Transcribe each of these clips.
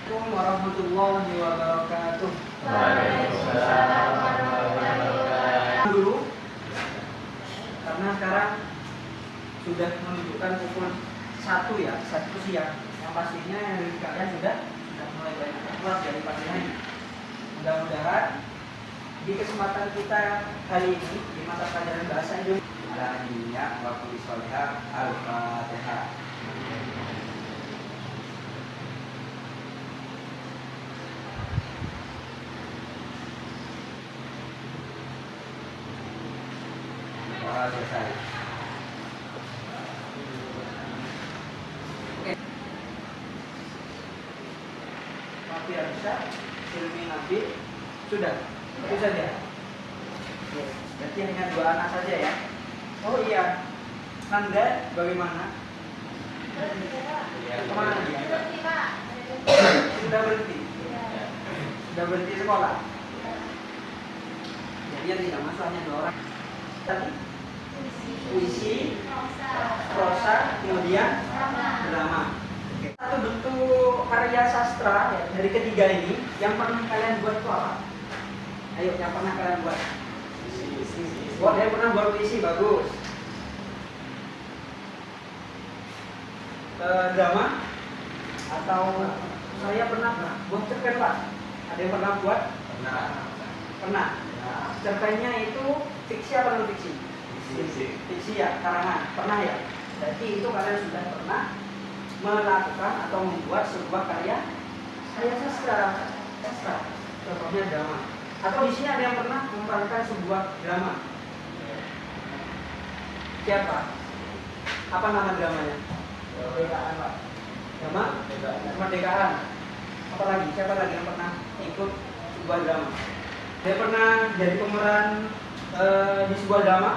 Assalamualaikum warahmatullahi wabarakatuh. Waalaikumsalam warahmatullahi wabarakatuh. Dulu, karena sekarang sudah menunjukkan pukul 1 ya, 1 siang. Yang pastinya yang dari kalian sudah mulai banyak keluar dari pagi hari. Mudah-mudahan di kesempatan kita kali ini di mata pelajaran bahasa Indonesia ala wa kulli sholihah al-Fatihah. Selesai. Oke. Mati bisa, ilmi nabi sudah. Itu saja. Oke. Berarti hanya 2 anak saja ya. Oh iya. Nanda bagaimana? Kemana dia? Sudah berhenti. Sudah berhenti sekolah. Jadi yang tidak masuk hanya 2 orang. Tadi puisi, prosa, kemudian drama. Oke. Satu bentuk karya sastra ya, dari ketiga ini yang pernah kalian buat itu apa? Ayo, yang pernah kalian buat? Buat yang pernah buat puisi, bagus. Drama atau saya pernah buat cerpen Pak? Ada yang pernah buat? Pernah. Cerpennya itu fiksi apa non fiksi? Fiksi ya, karangan. Pernah ya? Berarti itu kalian sudah pernah melakukan atau membuat sebuah karya sastra. Contohnya drama. Atau di sini ada yang pernah memerankan sebuah drama? Siapa? Apa nama dramanya? Kemerdekaan Pak. Drama? Kemerdekaan. Apa lagi? Siapa lagi yang pernah ikut sebuah drama? Saya pernah jadi pemeran di sebuah drama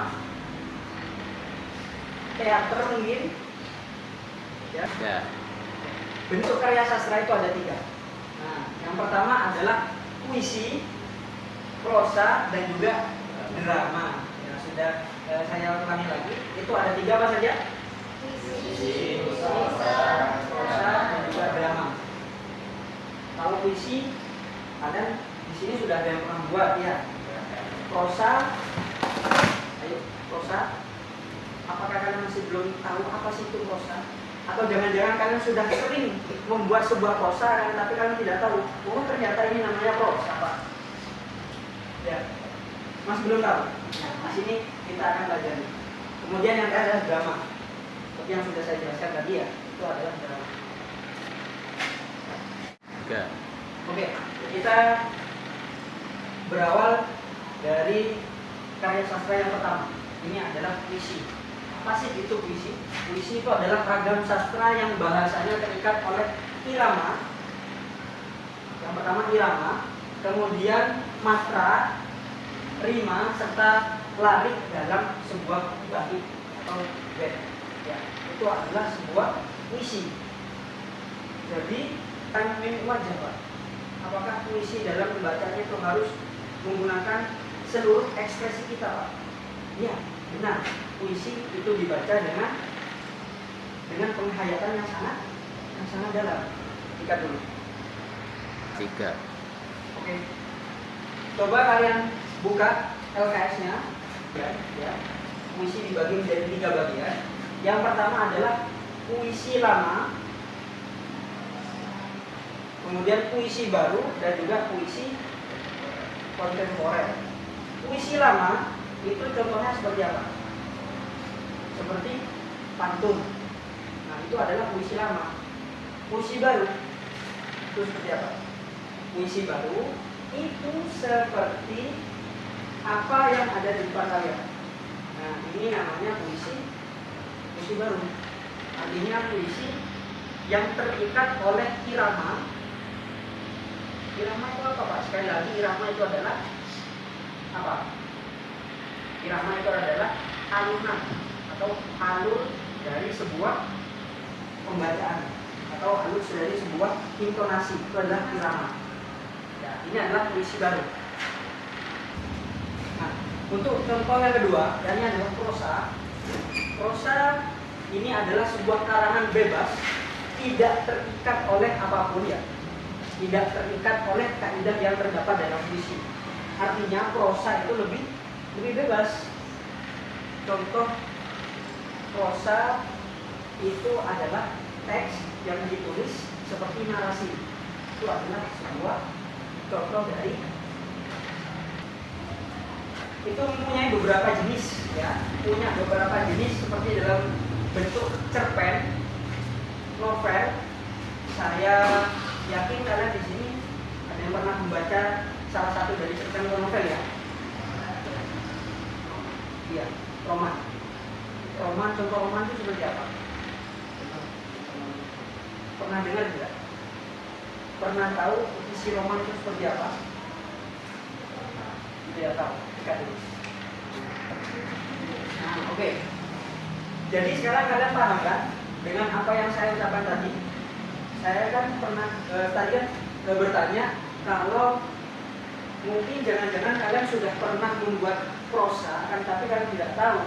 teater mungkin ya. Bentuk karya sastra itu ada 3. Nah, yang pertama adalah puisi, prosa, dan juga drama ya, sudah saya ulangi lagi, itu ada 3 apa saja? Puisi, prosa, dan juga drama. Kalau puisi ada di sini sudah ada yang pernah buat ya. Prosa, ayo prosa. Apakah kalian masih belum tahu apa sih itu prosa? Atau jangan-jangan kalian sudah sering membuat sebuah prosa, tapi kalian tidak tahu. Oh ternyata ini namanya prosa Pak. Ya, masih belum tahu. Nah, di sini kita akan belajar. Kemudian yang terakhir adalah drama. Seperti yang sudah saya jelaskan tadi ya, itu adalah drama. Oke, kita berawal dari karya sastra yang pertama. Ini adalah puisi. Apa sih itu puisi? Puisi itu adalah ragam sastra yang bahasanya terikat oleh irama. Yang pertama irama, kemudian matra, rima, serta larik dalam sebuah bait atau bait. Ya, itu adalah sebuah puisi. Jadi tanwin wajah Pak. Apakah puisi dalam membacanya itu harus menggunakan seluruh ekspresi kita Pak? Ya, benar. Puisi itu dibaca dengan penghayatan yang sangat dalam. Ikat dulu. 3. Oke. Coba kalian buka LKS-nya. Ya. Puisi dibagi menjadi 3 bagian. Yang pertama adalah puisi lama, kemudian puisi baru, dan juga puisi kontemporer. Puisi lama itu contohnya seperti apa? Seperti pantun. Nah, itu adalah puisi lama. Puisi baru itu seperti apa? Puisi baru itu seperti apa yang ada di depan kalian. Nah, ini namanya puisi baru. Artinya puisi yang terikat oleh irama. Irama itu apa Pak? Sekali lagi, irama itu adalah apa? Irama itu adalah alunan atau alur dari sebuah pembacaan atau alur dari sebuah intonasi. Itu adalah irama. Ya, ini adalah puisi baru. Nah, untuk contoh yang kedua, ini adalah prosa. Prosa ini adalah sebuah karangan bebas, tidak terikat oleh apapun ya. tidak terikat oleh kaidah yang terdapat dalam puisi. Artinya prosa itu lebih bebas. Contoh prosa itu adalah teks yang ditulis seperti narasi. Itu adalah sebuah contoh dari itu mempunyai beberapa jenis, ya, punya beberapa jenis seperti dalam bentuk cerpen, novel. Saya yakin kalian di sini ada yang pernah membaca salah satu dari cerpen atau novel, ya? Iya, roman. Contoh roman itu seperti apa? Pernah dengar tidak? Pernah tahu isi roman itu seperti apa? Tidak tahu. Nah, oke. Jadi sekarang kalian paham kan dengan apa yang saya ucapkan tadi? Saya kan pernah tadi kan bertanya kalau mungkin jangan-jangan kalian sudah pernah membuat prosa, kan, tapi kalian tidak tahu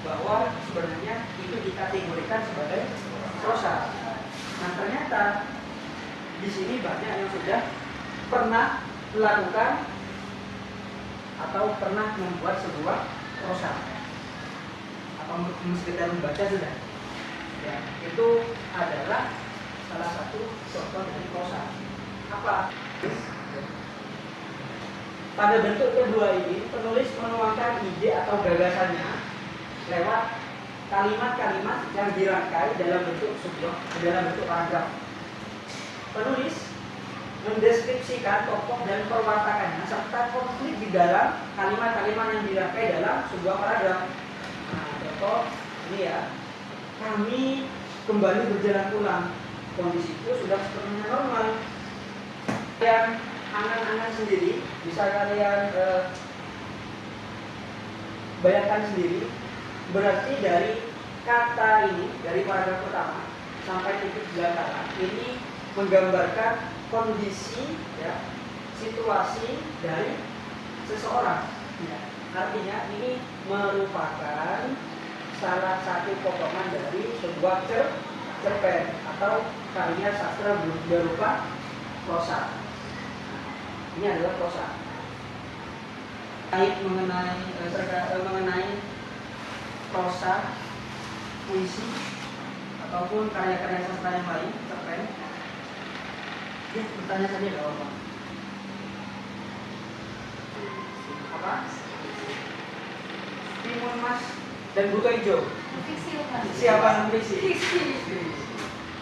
bahwa sebenarnya itu dikategorikan sebagai prosa. Nah, ternyata di sini banyak yang sudah pernah melakukan atau pernah membuat sebuah prosa atau sekedar membaca sudah, ya, itu adalah salah satu contoh dari prosa. Apa? Pada bentuk kedua ini, penulis menuangkan ide atau gagasannya lewat kalimat-kalimat yang dirangkai dalam bentuk paragraf. Penulis mendeskripsikan tokoh dan perwatakannya serta konflik di dalam kalimat-kalimat yang dirangkai dalam sebuah paragraf. Nah, contoh ini, ya, kami kembali berjalan pulang, kondisiku sudah sepenuhnya normal. Yang angan-angan sendiri bisa kalian bayangkan sendiri, berarti dari kata ini, dari paragraf pertama sampai titik belakang ini menggambarkan kondisi, ya, situasi dari seseorang, ya. Artinya ini merupakan salah satu potongan dari sebuah cerpen atau karya sastra berupa prosa. Ini adalah prosa. Mengenai prosa, puisi ataupun karya-karya sastra yang lain, cerpen. Ya, bertanya saja tidak apa-apa. Apa? Timun Mas dan Buto Hijau. Siapa non fiksi?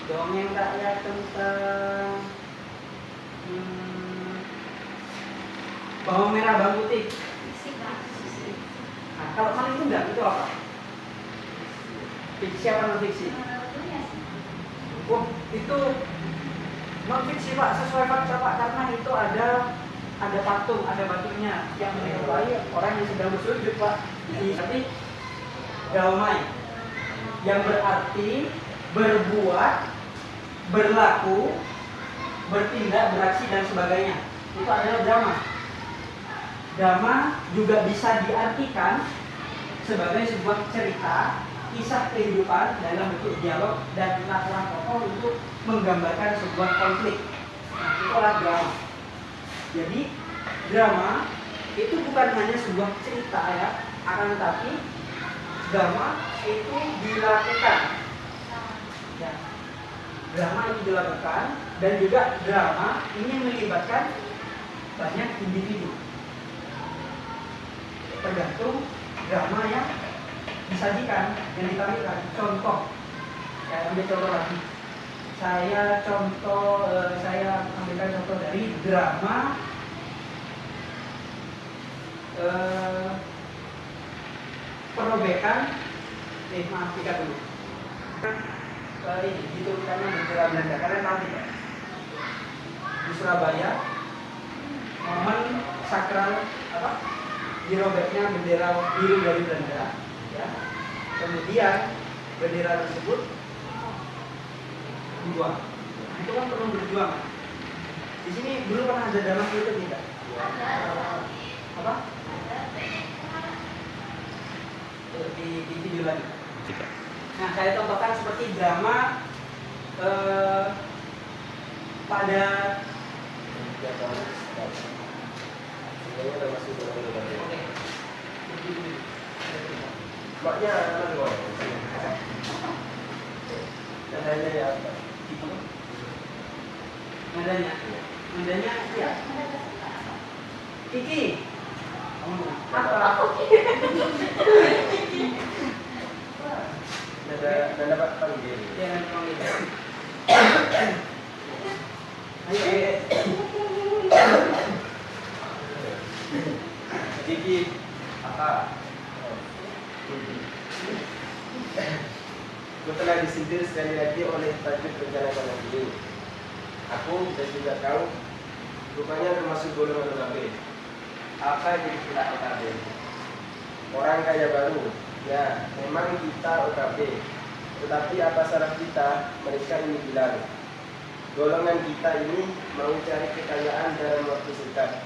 Dongeng rakyat tentang bawang merah bawang putih. Nah, kalau saling tunggal itu apa? Fiksi apa non fiksi? Oh, itu non fiksi, Pak, sesuai fakta, Pak, karena itu ada patung, ada batunya yang menyerupai orang yang sedang bersujud, Pak. Tapi damai yang berarti berbuat, berlaku, bertindak, beraksi dan sebagainya. Itu adalah drama. Drama juga bisa diartikan sebagai sebuah cerita, kisah kehidupan dalam bentuk dialog dan latar tokoh untuk menggambarkan sebuah konflik. Nah, itulah drama. Jadi drama itu bukan hanya sebuah cerita, ya, akan tetapi drama itu dilakukan, ya. Drama itu dilakukan dan juga drama ini melibatkan banyak individu. Tergantung drama yang disajikan, yang ditampilkan. Contoh, saya ambil contoh lagi. Saya ambilkan contoh dari drama perobekan. Maaf, tiga dulu. Ini diturunkannya bendera Belanda. Kalian tahu tidak? Di Surabaya, momen sakral apa? Dirobeknya bendera biru dari Belanda, ya. Kemudian bendera tersebut dibuang. Nah, itu kan perlu berjuang. Di sini dulu pernah ada drama itu tidak? Apa? Di video lagi. Nah, saya contohkan seperti drama pada Ya tahu. Semuanya termasuk golongan UKB. Oke. Maknya apa tuh? Nadanya ya apa? Nadanya ya. Kiki. Apa? Nada Pak panggil. Ya, panggil. Ayo. Kiki apa? Gue telah disindir sekali lagi oleh tajuk rencana malam ini. Aku dan juga kau rupanya termasuk golongan OKB. Apa yang istilah OKB? Orang kaya baru. Ya, memang kita OKB. Tetapi apa salah kita? Mereka ini bilang golongan kita ini mau cari kekayaan dalam waktu singkat.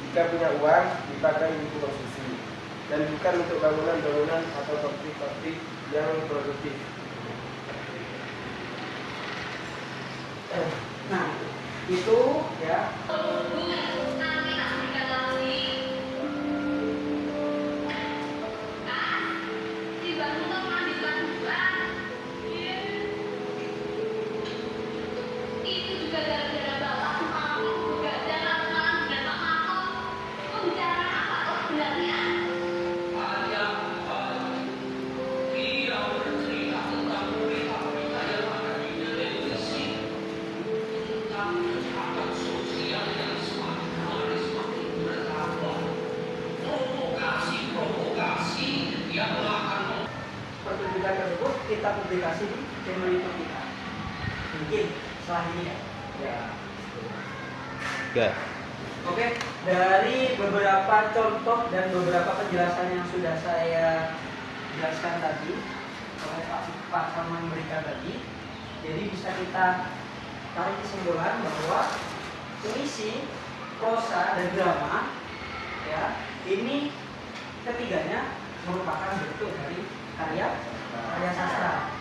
Jika punya uang dipakai untuk konsumsi dan bukan untuk bangunan-bangunan atau pabrik-pabrik yang produktif. Nah, itu ya. Pertunjukan tersebut kita publikasi di channel YouTube kita. Mungkin setelah ini ya. Ya. Oke, dari beberapa contoh dan beberapa penjelasan yang sudah saya jelaskan tadi oleh Pak Salman memberikan tadi, jadi bisa kita tarik kesimpulan bahwa puisi, prosa, dan drama ya ini ketiganya merupakan bentuk dari karya sastra.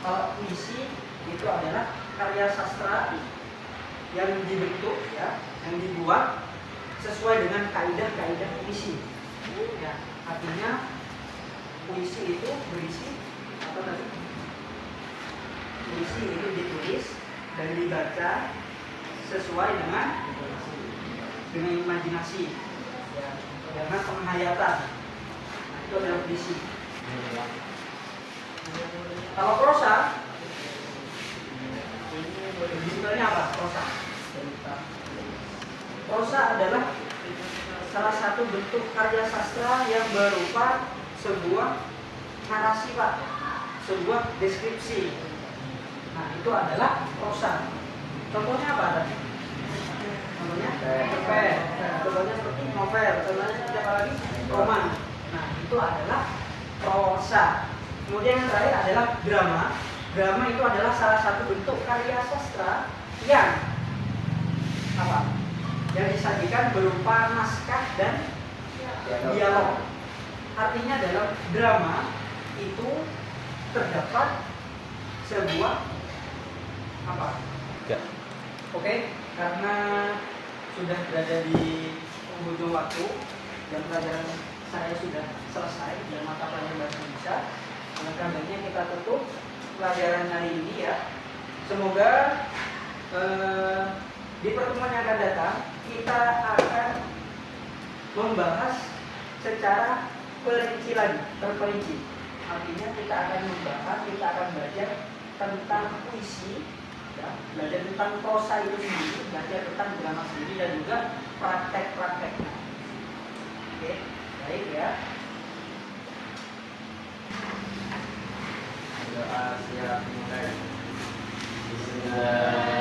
Kalau puisi itu adalah karya sastra yang dibentuk ya, yang dibuat sesuai dengan kaidah-kaidah puisi. Ya, artinya puisi itu berisi apa tadi? Puisi itu ditulis dan dibaca sesuai dengan imajinasi, ya, dengan penghayatan. Nah, itu adalah puisi. Kalau prosa, sebenarnya apa? Prosa adalah salah satu bentuk karya sastra yang berupa sebuah narasi, Pak, sebuah deskripsi. Nah, itu adalah prosa. Contohnya apa tadi? Contohnya novel. Contohnya seperti novel. Contohnya seperti apa lagi? Roman. Nah, itu adalah prosa. Kemudian yang terakhir adalah drama. Drama itu adalah salah satu bentuk karya sastra yang apa? Yang disajikan berupa naskah dan dialog. Artinya dalam drama itu terdapat sebuah apa? Ya. Oke, karena sudah berada di penghujung waktu dan pelajaran saya sudah selesai dan mata pelajaran bahasa Indonesia, maka baiknya kita tutup pelajaran hari ini ya. Semoga di pertemuan yang akan datang kita akan membahas secara terperinci. Artinya kita akan belajar tentang puisi, ya, belajar tentang prosa itu sendiri, belajar tentang drama sendiri dan juga praktek-prakteknya. Oke, baik ya. Doa siap mulai. Bismillah.